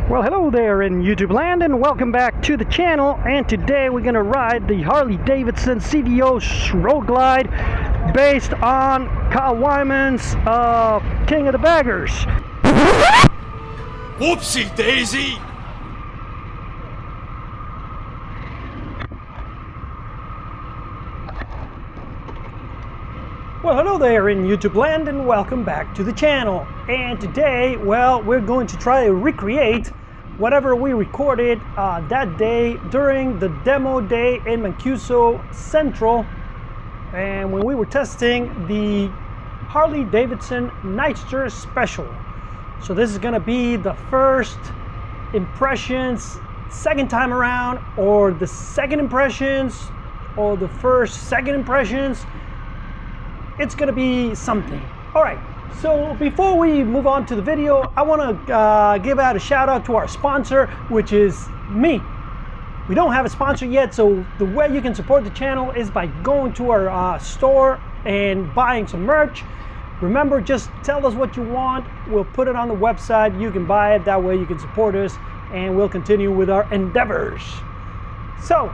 Well, hello there in YouTube land and welcome back to the channel. And today we're going to ride the Harley Davidson CVO Road Glide based on Kyle Wyman's King of the Baggers. Whoopsie daisy! Well, hello there in YouTube land and welcome back to the channel. And today, well, we're going to try to recreate whatever we recorded that day during the demo day in Mancuso Central, and when we were testing the Harley Davidson Nightster Special. So this is going to be the first impressions, second time around, or the second impressions, or the first second impressions. It's going to be something. All right. So before we move on to the video, I want to give out a shout out to our sponsor, which is me. We don't have a sponsor yet, so the way you can support the channel is by going to our store and buying some merch. Remember, just tell us what you want. We'll put it on the website. You can buy it. That way you can support us, and we'll continue with our endeavors. So,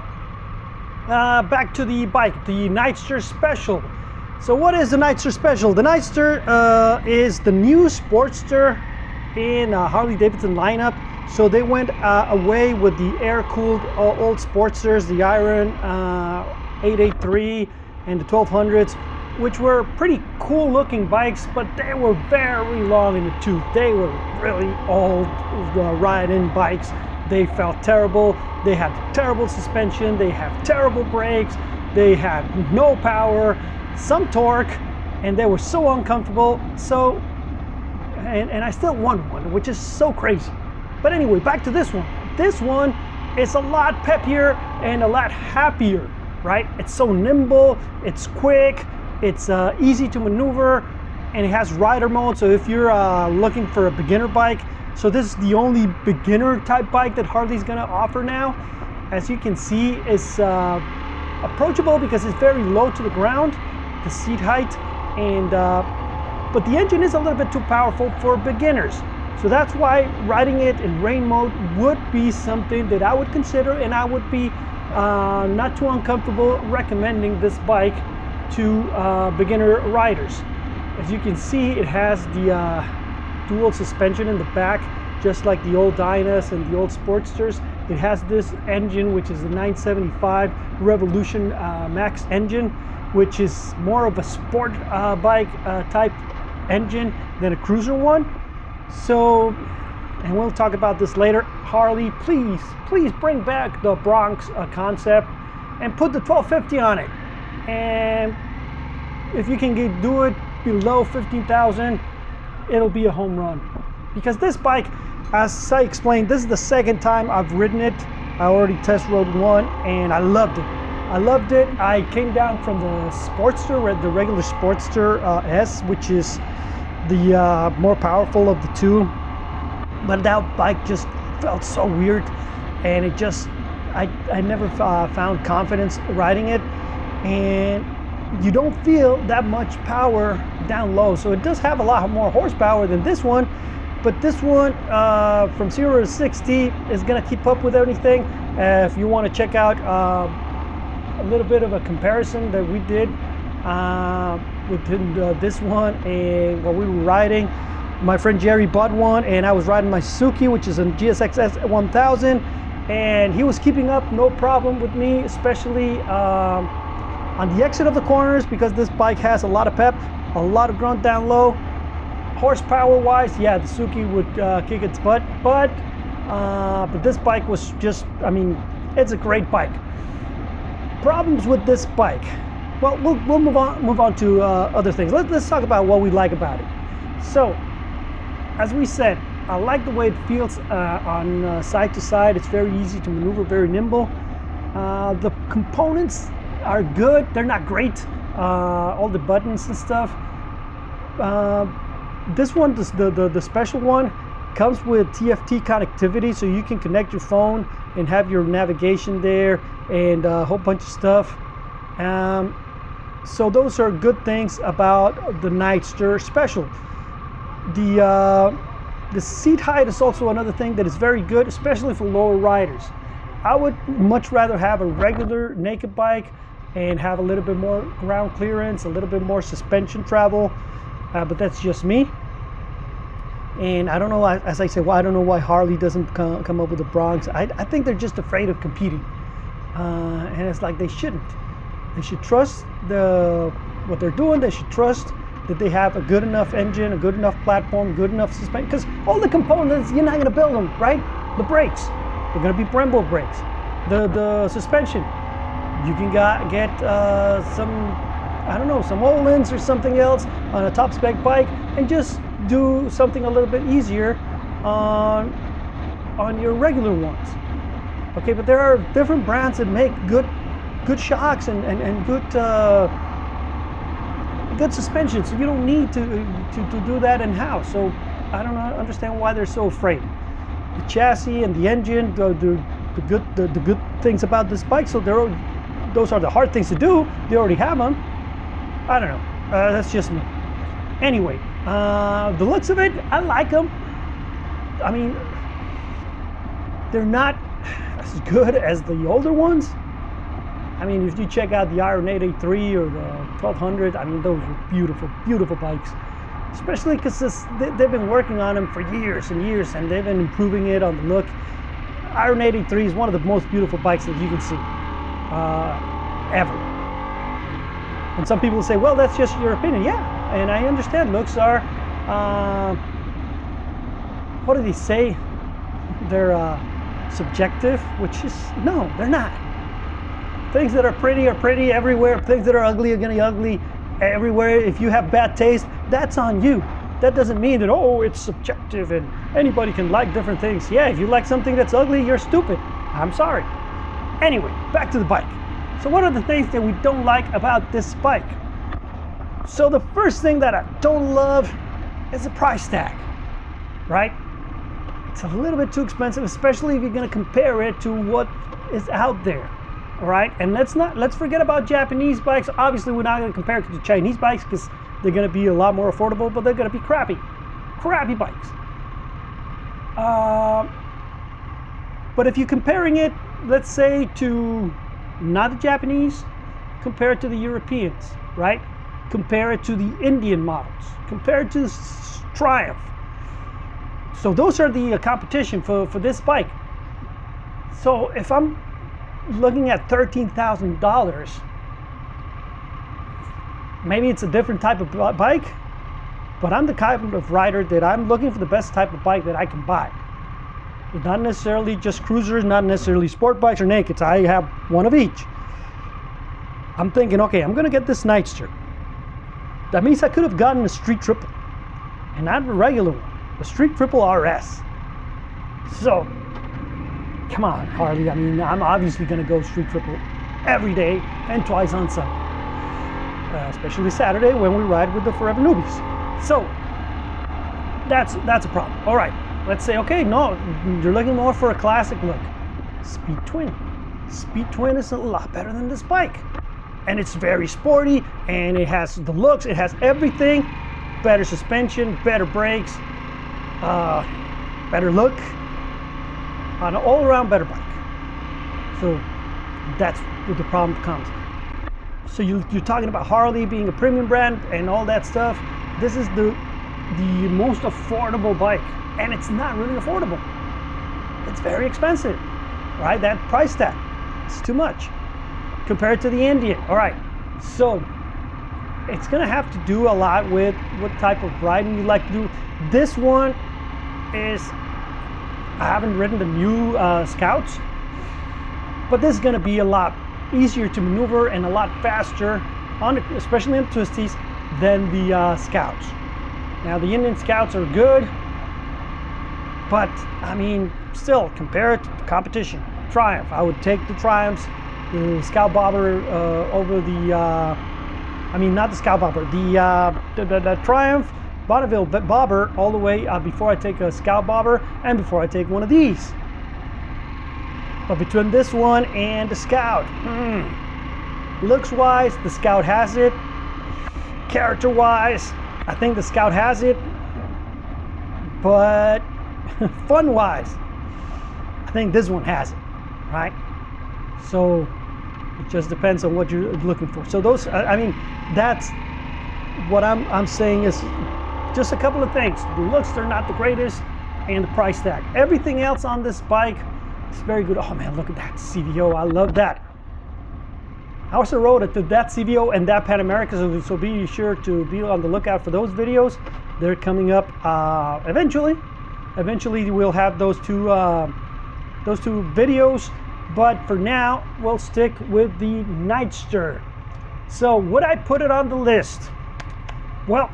back to the bike, the Nightster Special. So what is the Nightster Special? The Nightster is the new Sportster in Harley Davidson lineup. So they went away with the air-cooled old Sportsters, the Iron 883 and the 1200s, which were pretty cool-looking bikes, but they were very long in the tooth. They were really old ride-in bikes. They felt terrible. They had terrible suspension. They have terrible brakes. They had no power, some torque, and they were so uncomfortable. So and I still want one, which is so crazy. But anyway, back to this one. This one is a lot peppier and a lot happier, right? It's so nimble, it's quick, it's easy to maneuver, and it has rider mode. So if you're looking for a beginner bike, so this is the only beginner type bike that Harley's gonna offer now. As you can see, it's approachable because it's very low to the ground, the seat height, and but the engine is a little bit too powerful for beginners. So that's why riding it in rain mode would be something that I would consider, and I would be not too uncomfortable recommending this bike to beginner riders. As you can see, it has the dual suspension in the back, just like the old Dynas and the old Sportsters. It has this engine, which is the 975 Revolution Max engine, which is more of a sport bike type engine than a cruiser one. So, and we'll talk about this later. Harley, please bring back the Bronx concept and put the 1250 on it. And if you can do it below 15,000, it'll be a home run. Because this bike, as I explained, this is the second time I've ridden it. I already test rode one and I loved it. I came down from the Sportster, the regular Sportster S, which is the more powerful of the two. But that bike just felt so weird, and it just, I never found confidence riding it. And you don't feel that much power down low. So it does have a lot more horsepower than this one. But this one, from 0 to 60, is going to keep up with anything. If you want to check out a little bit of a comparison that we did within this one and what we were riding, my friend Jerry bought one, and I was riding my Suzuki, which is a GSX-S 1000, and he was keeping up no problem with me, especially on the exit of the corners, because this bike has a lot of pep, a lot of grunt down low. Horsepower wise, yeah, the Suzuki would kick its butt, but this bike was just, I mean, it's a great bike. Problems with this bike, well, we'll move on to other things. Let's talk about what we like about it. So, as we said, I like the way it feels on side to side. It's very easy to maneuver, very nimble. The components are good. They're not great. All the buttons and stuff. This one, the special one, comes with TFT connectivity, so you can connect your phone and have your navigation there and a whole bunch of stuff. So those are good things about the Nightster Special. The The seat height is also another thing that is very good, especially for lower riders. I would much rather have a regular naked bike and have a little bit more ground clearance, a little bit more suspension travel, but that's just me. And I don't know, as I say, well, I don't know why Harley doesn't come up with the Bronx. I think they're just afraid of competing. And it's like they shouldn't. They should trust what they're doing. They should trust that they have a good enough engine, a good enough platform, good enough suspension. Because all the components, you're not going to build them, right? The brakes, they're going to be Brembo brakes. The suspension, you can get some, I don't know, some Öhlins or something else on a top spec bike, and just do something a little bit easier on your regular ones. Okay, but there are different brands that make good shocks and good suspension, so you don't need to do that in house. So I don't understand why they're so afraid. The chassis and the engine, the good things about this bike. So those are the hard things to do. They already have them. I don't know. That's just me. Anyway, the looks of it, I like them. I mean, they're not as good as the older ones. I mean, if you check out the Iron 883 or the 1200, I mean, those are beautiful, beautiful bikes. Especially because they've been working on them for years and years, and they've been improving it on the look. Iron 883 is one of the most beautiful bikes that you can see, ever. And some people say, well, that's just your opinion. Yeah, and I understand looks are, what do they say? They're subjective, which is, no, they're not. Things that are pretty everywhere. Things that are ugly are gonna be ugly everywhere. If you have bad taste, that's on you. That doesn't mean that, oh, it's subjective and anybody can like different things. Yeah, if you like something that's ugly, you're stupid. I'm sorry. Anyway, back to the bike. So what are the things that we don't like about this bike? So the first thing that I don't love is the price tag, right? It's a little bit too expensive, especially if you're gonna compare it to what is out there. All right, and let's forget about Japanese bikes. Obviously, we're not going to compare it to Chinese bikes because they're going to be a lot more affordable, but they're going to be crappy bikes. But if you're comparing it, let's say, to not the Japanese, compare it to the Europeans, right? Compare it to the Indian models. Compare it to the Triumph. So those are the competition for this bike. So if I'm looking at $13,000, maybe it's a different type of bike, but I'm the kind of rider that I'm looking for the best type of bike that I can buy. Not necessarily just cruisers, not necessarily sport bikes or nakeds. I have one of each. I'm thinking, okay, I'm gonna get this Nightster. That means I could have gotten a Street Triple, and not a regular one, a Street Triple RS. So come on, Harley. I mean, I'm obviously going to go Street Triple every day and twice on Sunday, especially Saturday when we ride with the Forever Newbies. So that's a problem. All right, let's say, okay, no, you're looking more for a classic look. Speed Twin. Speed Twin is a lot better than this bike, and it's very sporty, and it has the looks, it has everything. Better suspension, better brakes, better look. On an all-around better bike. So that's where the problem comes. So you're talking about Harley being a premium brand and all that stuff. This is the most affordable bike, and it's not really affordable. It's very expensive, right? That price tag, it's too much compared to the Indian. All right, so it's gonna have to do a lot with what type of riding you like to do. This one is, I haven't ridden the new Scouts, but this is going to be a lot easier to maneuver and a lot faster, especially on twisties, than the Scouts. Now, the Indian Scouts are good, but I mean, still, compare it to the competition. Triumph, I would take the Triumphs, the Scout Bobber over the, I mean, not the Scout Bobber, the Triumph Bonneville Bobber all the way before I take a Scout Bobber and before I take one of these. But between this one and the Scout, looks wise, the Scout has it. Character wise, I think the Scout has it. But fun-wise, I think this one has it, right? So it just depends on what you're looking for. So those, I mean, that's what I'm saying is just a couple of things. The looks, they're not the greatest, and the price tag. Everything else on this bike is very good. Oh man, look at that CVO. I love that. I also rode it to that CVO and that Pan America, so be sure to be on the lookout for those videos. They're coming up eventually. Eventually we'll have those two videos, but for now we'll stick with the Nightster. So would I put it on the list? Well,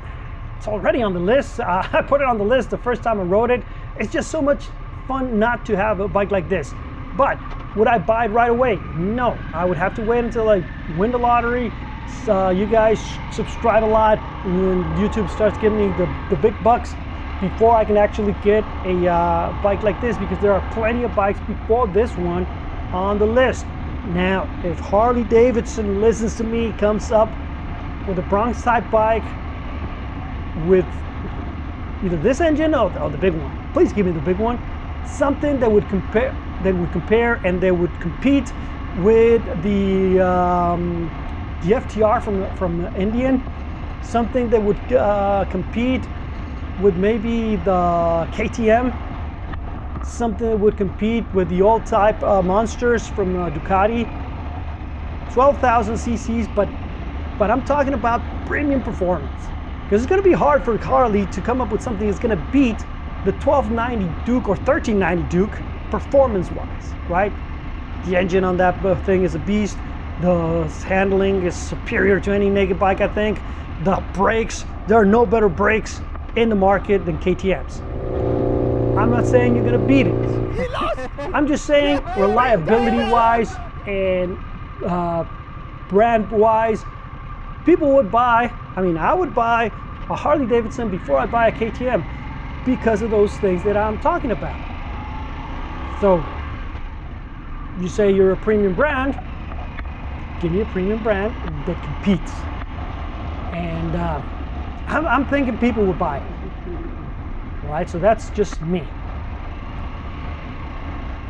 it's already on the list. I put it on the list the first time I rode it. It's just so much fun not to have a bike like this. But would I buy it right away? No, I would have to wait until I win the lottery. You guys subscribe a lot, and YouTube starts giving me the big bucks before I can actually get a bike like this, because there are plenty of bikes before this one on the list. Now, if Harley Davidson listens to me, comes up with a Bronx type bike with either this engine or the big one, please give me the big one. Something that would compare and they would compete with the FTR from the Indian. Something that would compete with maybe the KTM. Something that would compete with the old type monsters from Ducati. 12,000 cc's, but I'm talking about premium performance, because it's going to be hard for Harley to come up with something that's going to beat the 1290 Duke or 1390 Duke performance-wise, right? The engine on that thing is a beast. The handling is superior to any naked bike, I think. The brakes, there are no better brakes in the market than KTM's. I'm not saying you're gonna beat it. I'm just saying reliability-wise and brand-wise, people would buy, I mean, I would buy a Harley Davidson before I buy a KTM because of those things that I'm talking about. So, you say you're a premium brand, give me a premium brand that competes. And I'm thinking people would buy it. All right, so that's just me.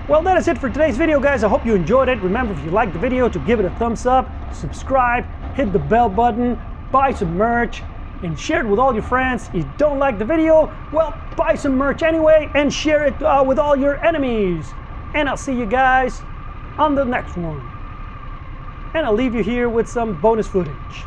Well, that is it for today's video, guys. I hope you enjoyed it. Remember, if you liked the video, to give it a thumbs up, subscribe, hit the bell button, buy some merch, and share it with all your friends. If you don't like the video, well, buy some merch anyway and share it with all your enemies. And I'll see you guys on the next one. And I'll leave you here with some bonus footage.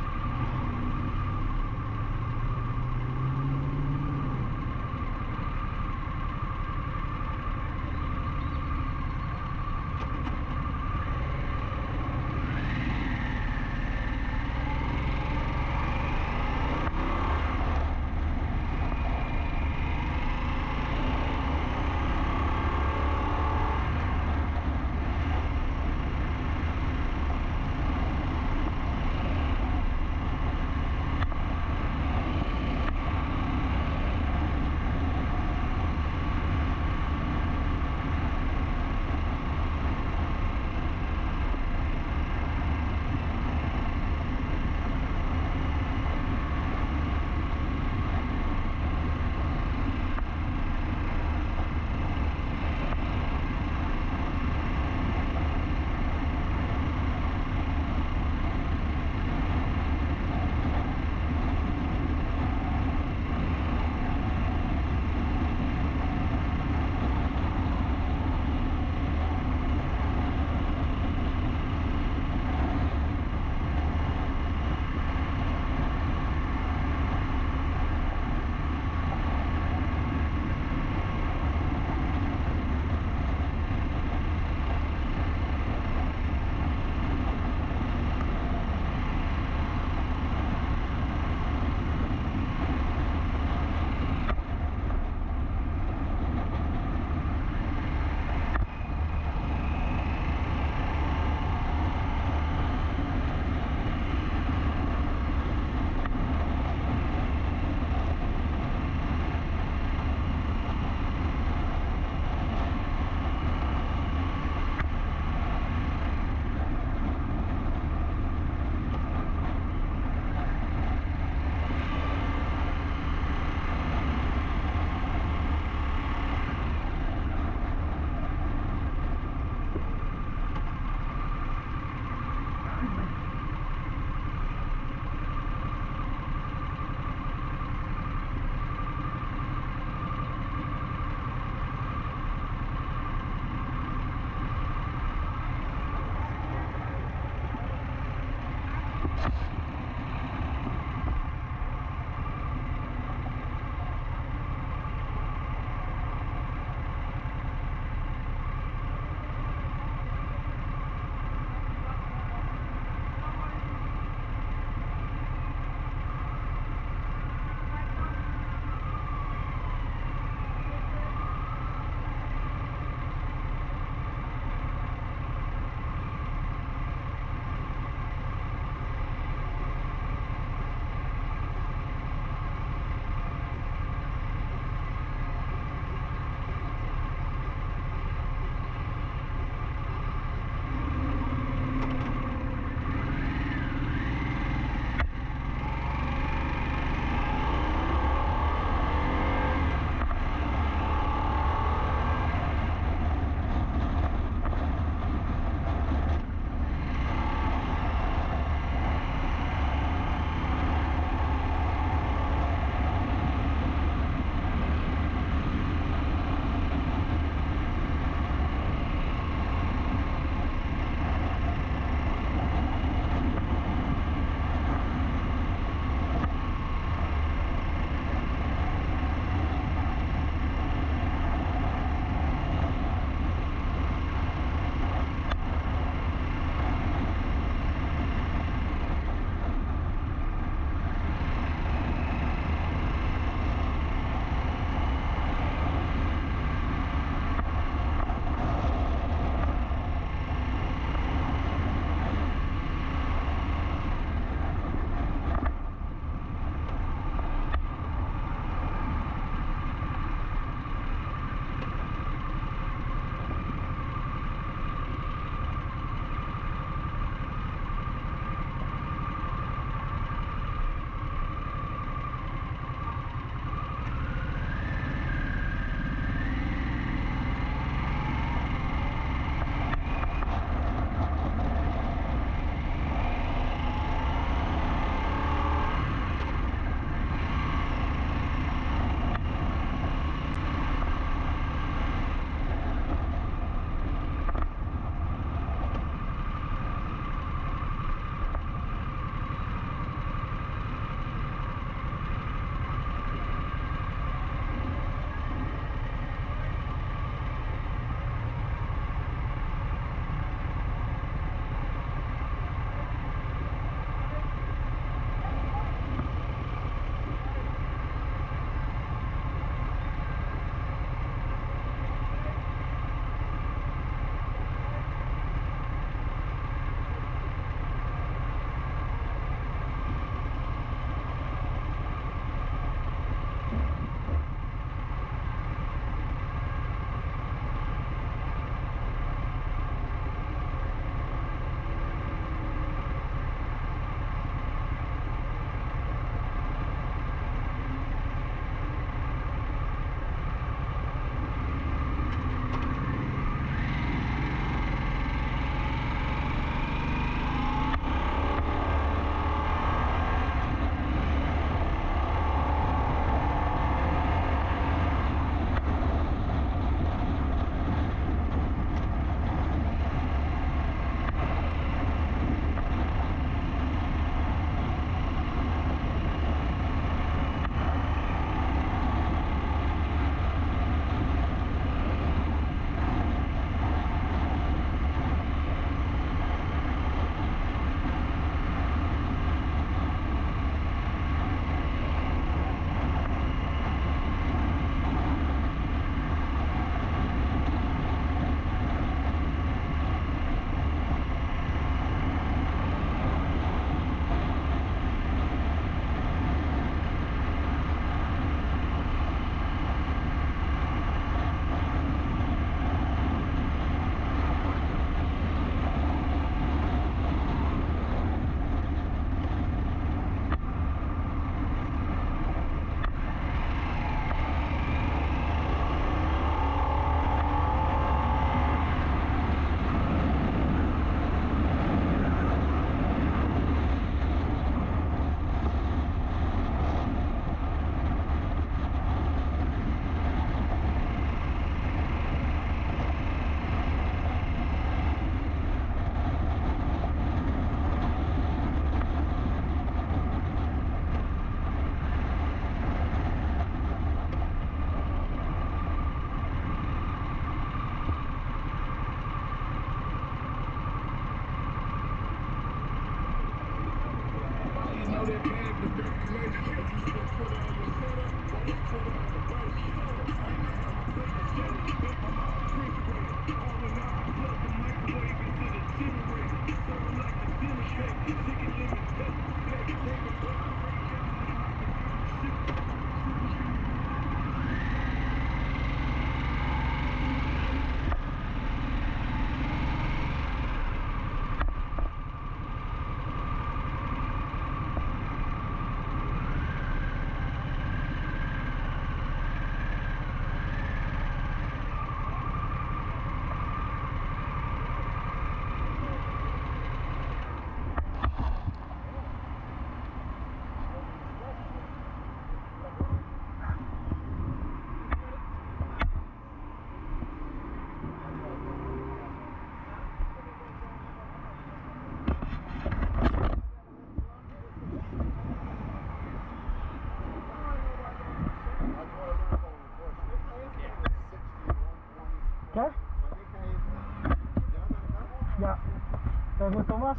¿Te gustó más?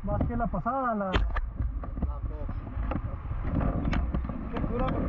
Más que la pasada, la... Las dos. Qué dura, güey.